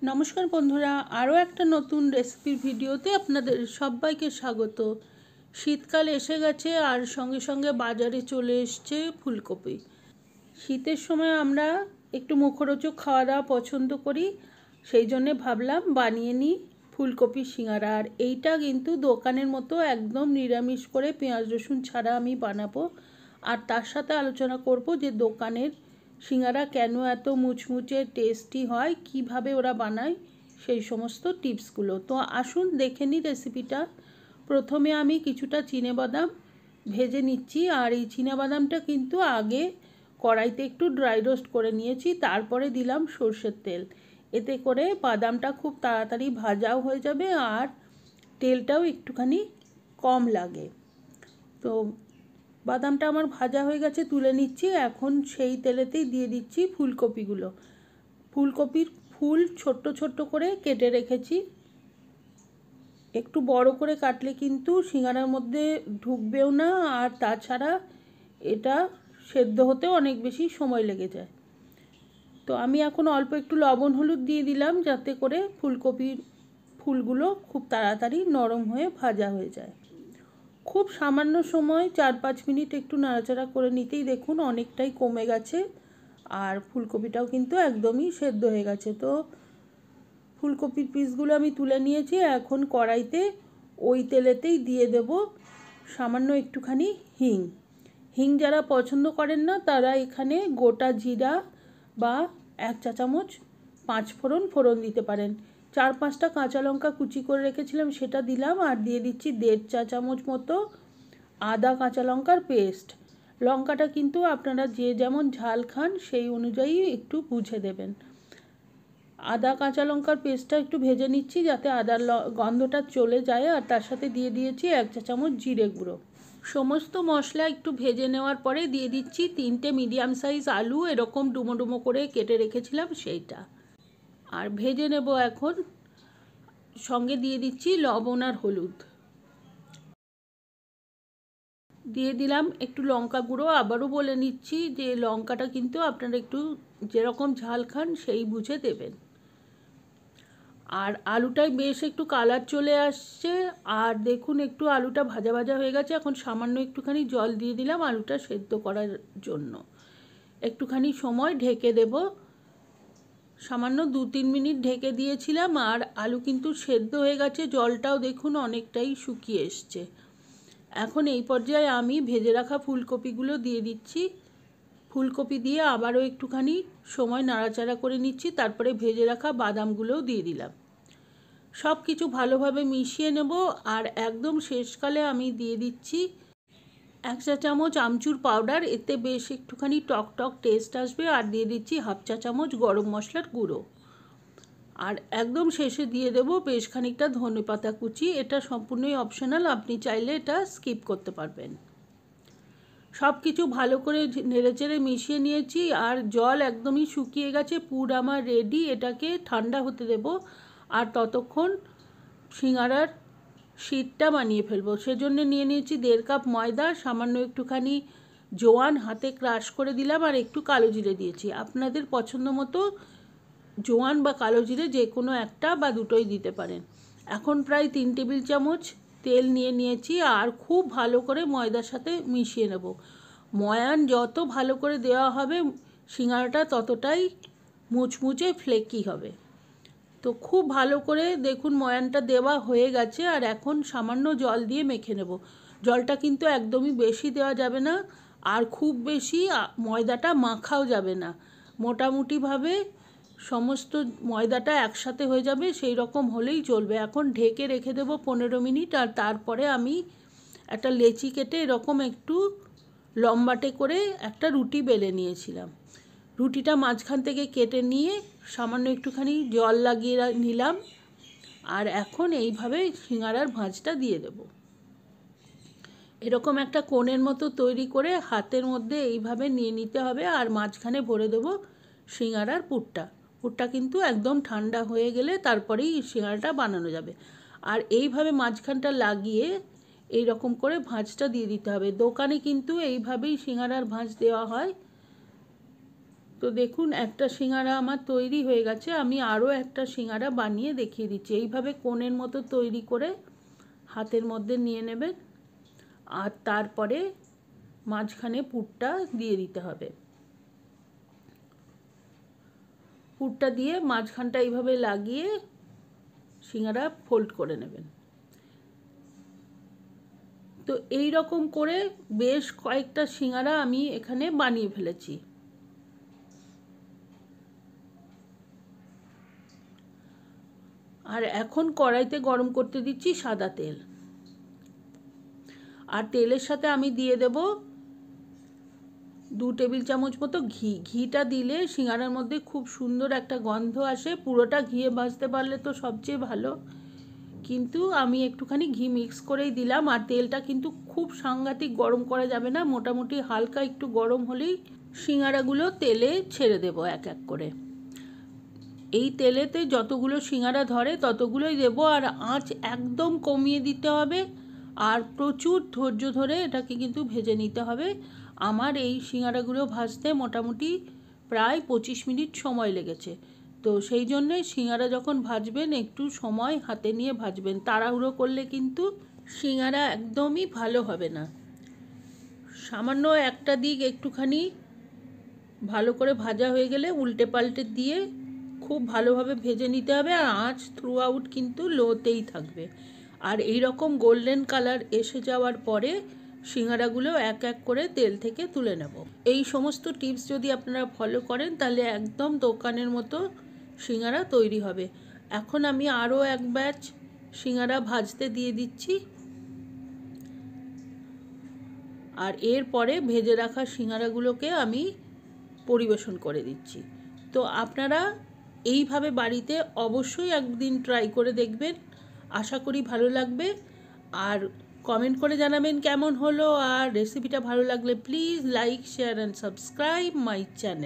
নমস্কার বন্ধুরা, আরও একটা নতুন রেসিপির ভিডিওতে আপনাদের সবাইকে স্বাগত। শীতকাল এসে গেছে আর সঙ্গে সঙ্গে বাজারে চলে এসছে ফুলকপি। শীতের সময় আমরা একটু মুখরোচক খাওয়া দাওয়া পছন্দ করি, সেই জন্যে ভাবলাম বানিয়ে নিই ফুলকপি সিঙ্গারা। আর এইটা কিন্তু দোকানের মতো একদম নিরামিষ করে পেঁয়াজ রসুন ছাড়া আমি বানাবো। আর তার সাথে আলোচনা করব যে দোকানের সিঙ্গারা কেন এত মুচমুচে টেস্টি হয়, কিভাবে ওরা বানায় সেই সমস্ত টিপসগুলো। তো আসুন দেখে নিই রেসিপিটা। প্রথমে আমি কিছুটা চিনেবাদাম ভেজে নিচ্ছি, আর এই চিনেবাদামটা কিন্তু আগে কড়াইতে একটু ড্রাই রোস্ট করে নিয়েছি, তারপরে দিলাম সর্ষের তেল। এতে করে বাদামটা খুব তাড়াতাড়ি ভাজাও হয়ে যাবে আর তেলটাও একটুখানি কম লাগে। তো বাদামটা আমার ভাজা হয়ে গেছে, তুলে নিচ্ছি। এখন সেই তেলেতেই দিয়ে দিচ্ছি ফুলকপিগুলো। ফুলকপির ফুল ছোট্ট ছোট্ট করে কেটে রেখেছি। একটু বড় করে কাটলে কিন্তু সিঙ্গারার মধ্যে ঢুকবেও না, আর তাছাড়া এটা সেদ্ধ হতেও অনেক বেশি সময় লেগে যায়। তো আমি এখন অল্প একটু লবণ হলুদ দিয়ে দিলাম, যাতে করে ফুলকপির ফুলগুলো খুব তাড়াতাড়ি নরম হয়ে ভাজা হয়ে যায়। খুব সামান্য সময় 4-5 মিনিট একটু নাড়াচাড়া করে নিতেই দেখুন অনেকটাই কমে গেছে, আর ফুলকপিটাও কিন্তু একদমই সেদ্ধ হয়ে গেছে। তো ফুলকপির পিসগুলো আমি তুলে নিয়েছি। এখন কড়াইতে ওই তেলেতেই দিয়ে দেব সামান্য একটুখানি হিং। হিং যারা পছন্দ করেন না তারা এখানে গোটা জিরা বা 1 চা চামচ 5 ফোড়ন দিতে পারেন। 4-5টা কাঁচা লঙ্কা কুচি করে রেখেছিলাম, সেটা দিলাম। আর দিয়ে দিচ্ছি 1.5 চা চামচ মতো আদা কাঁচা লঙ্কার পেস্ট। লঙ্কাটা কিন্তু আপনারা যে যেমন ঝাল খান সেই অনুযায়ী একটু বুঝে দেবেন। আদা কাঁচা লঙ্কার পেস্টটা একটু ভেজে নিচ্ছি যাতে আদার গন্ধটা চলে যায়। আর তার সাথে দিয়ে দিয়েছি 1 চা চামচ জিরে গুঁড়ো। সমস্ত মশলা একটু ভেজে নেওয়ার পরে দিয়ে দিচ্ছি 3টে মিডিয়াম সাইজ আলু, এরকম ডুমো ডুমো করে কেটে রেখেছিলাম সেইটা। আর ভেজে নেব এখন। সঙ্গে দিয়ে দিচ্ছি লবণ আর হলুদ। দিয়ে দিলাম একটু লঙ্কা গুঁড়ো। আবারও বলে নিচ্ছি যে লঙ্কাটা কিন্তু আপনারা একটু যেরকম ঝাল খান সেই বুঝে দেবেন। আর আলুটায় বেশ একটু কালার চলে আসছে, আর দেখুন একটু আলুটা ভাজা ভাজা হয়ে গেছে। এখন সামান্য একটুখানি জল দিয়ে দিলাম আলুটা সেদ্ধ করার জন্য। একটুখানি সময় ঢেকে দেব, সামান্য 2-3 মিনিট ঢেকে দিয়েছিলাম। আর আলু কিন্তু সেদ্ধ হয়ে গেছে, জলটাও দেখুন অনেকটাই শুকিয়ে এসছে। এখন এই পর্যায়ে আমি ভেজে রাখা ফুলকপিগুলো দিয়ে দিচ্ছি। ফুলকপি দিয়ে আবারও একটুখানি সময় নাড়াচাড়া করে নিচ্ছি, তারপরে ভেজে রাখা বাদামগুলোও দিয়ে দিলাম। সব কিছু ভালোভাবে মিশিয়ে নেব। আর একদম শেষকালে আমি দিয়ে দিচ্ছি 1 চা চামচ আমচুর পাউডার, এতে বেশ একটুখানি টক টক টেস্ট আসবে। আর দিয়ে দিচ্ছি 1/2 চা চামচ গরম মশলার গুঁড়ো। আর একদম শেষে দিয়ে দেব বেশ খানিকটা ধনেপাতা কুচি। এটা সম্পূর্ণই অপশনাল, আপনি চাইলে এটা স্কিপ করতে পারবেন। সব কিছু ভালো করে নেড়েচেড়ে মিশিয়ে নিয়েছি, আর জল একদমই শুকিয়ে গেছে। পুর আমার রেডি। এটাকে ঠান্ডা হতে দেব, আর ততক্ষণ সিঙ্গারার শীতটা বানিয়ে ফেলবো। সেজন্য নিয়ে নিয়েছি 1.5 কাপ ময়দা, সামান্য একটুখানি জোয়ান হাতে ক্রাশ করে দিলাম, আর একটু কালো জিরে দিয়েছি। আপনাদের পছন্দ মতো জোয়ান বা কালো জিরে যে কোনো একটা বা দুটোই দিতে পারেন। এখন প্রায় 3 টেবিল চামচ তেল নিয়ে নিয়েছি, আর খুব ভালো করে ময়দার সাথে মিশিয়ে নেব। ময়ান যত ভালো করে দেওয়া হবে সিঙ্গারাটা ততটাই মুচমুচে ফ্লেকি হবে। তো খুব ভালো করে দেখুন ময়ানটা দেওয়া হয়ে গেছে। আর এখন সামান্য জল দিয়ে মেখে নেব। জলটা কিন্তু একদমই বেশি দেওয়া যাবে না, আর খুব বেশি ময়দাটা মাখাও যাবে না। মোটামুটিভাবে সমস্ত ময়দাটা একসাথে হয়ে যাবে সেই রকম হলেই চলবে। এখন ঢেকে রেখে দেবো 15 মিনিট। আর তারপরে আমি একটা লেচি কেটে এরকম একটু লম্বাটে করে একটা রুটি বেলে নিয়েছিলাম। রুটিটা মাঝখান থেকে কেটে নিয়ে সামান্য একটুখানি জল লাগিয়ে নিলাম। আর এখন এইভাবে সিঙ্গারার ভাঁজটা দিয়ে দেব। এরকম একটা কোণের মতো তৈরি করে হাতের মধ্যে এইভাবে নিয়ে নিতে হবে, আর মাঝখানে ভরে দেবো সিঙ্গারার পুরটা। পুরটা কিন্তু একদম ঠান্ডা হয়ে গেলে তারপরেই সিঙ্গারাটা বানানো যাবে। আর এইভাবে মাঝখানটা লাগিয়ে এই রকম করে ভাঁজটা দিয়ে দিতে হবে। দোকানে কিন্তু এইভাবেই সিঙ্গারার ভাঁজ দেওয়া হয়। তো দেখুন একটা সিঙ্গারা আমার তৈরি হয়ে গেছে। আমি আরও একটা সিঙ্গারা বানিয়ে দেখিয়ে দিচ্ছি। এইভাবে কোণের মতো তৈরি করে হাতের মধ্যে নিয়ে নেবেন, আর তারপরে মাঝখানে পুরটা দিয়ে দিতে হবে। পুরটা দিয়ে মাঝখানটা এইভাবে লাগিয়ে সিঙ্গারা ফোল্ড করে নেবেন। তো এই রকম করে বেশ কয়েকটা সিঙ্গারা আমি এখানে বানিয়ে ফেলেছি। আর এখন কড়াইতে গরম করতে দিচ্ছি সাদা তেল, আর তেলের সাথে আমি দিয়ে দেব 2 টেবিল চামচ মতো ঘি। ঘিটা দিলে সিঙ্গারার মধ্যে খুব সুন্দর একটা গন্ধ আসে। পুরোটা ঘিয়ে ভাজতে পারলে তো সবচেয়ে ভালো, কিন্তু আমি একটুখানি ঘি মিক্স করেই দিলাম। আর তেলটা কিন্তু খুব সাংঘাতিক গরম করা যাবে না, মোটামুটি হালকা একটু গরম হলেই সিঙ্গারাগুলো তেলে ছেড়ে দেব এক এক করে। এই তেলেতে যতগুলো সিঙ্গারা ধরে ততগুলোই দেব, আর আঁচ একদম কমিয়ে দিতে হবে, আর প্রচুর ধৈর্য ধরে এটাকে কিন্তু ভেজে নিতে হবে। আমার এই সিঙ্গারাগুলো ভাজতে মোটামুটি প্রায় 25 মিনিট সময় লেগেছে। তো সেই জন্যে সিঙ্গারা যখন ভাজবেন একটু সময় হাতে নিয়ে ভাজবেন, তাড়াহুড়ো করলে কিন্তু সিঙ্গারা একদমই ভালো হবে না। সামান্য একটা দিক একটুখানি ভালো করে ভাজা হয়ে গেলে উল্টে পাল্টে দিয়ে খুব ভালোভাবে ভেজে নিতে হবে, আর আঁচ থ্রু আউট কিন্তু লোতেই থাকবে। আর এই রকম গোল্ডেন কালার এসে যাওয়ার পরে সিঙ্গারাগুলো এক এক করে তেল থেকে তুলে নেব। এই সমস্ত টিপস যদি আপনারা ফলো করেন তাহলে একদম দোকানের মতো সিঙ্গারা তৈরি হবে। এখন আমি আরও এক ব্যাচ সিঙ্গারা ভাজতে দিয়ে দিচ্ছি, আর এরপরে ভেজে রাখা সিঙ্গারাগুলোকে আমি পরিবেশন করে দিচ্ছি। তো আপনারা এইভাবে বাড়িতে অবশ্যই একদিন ট্রাই করে দেখবেন, আশা করি ভালো লাগবে। আর কমেন্ট করে জানাবেন কেমন হলো, আর রেসিপিটা ভালো লাগলে please like, share and subscribe my channel.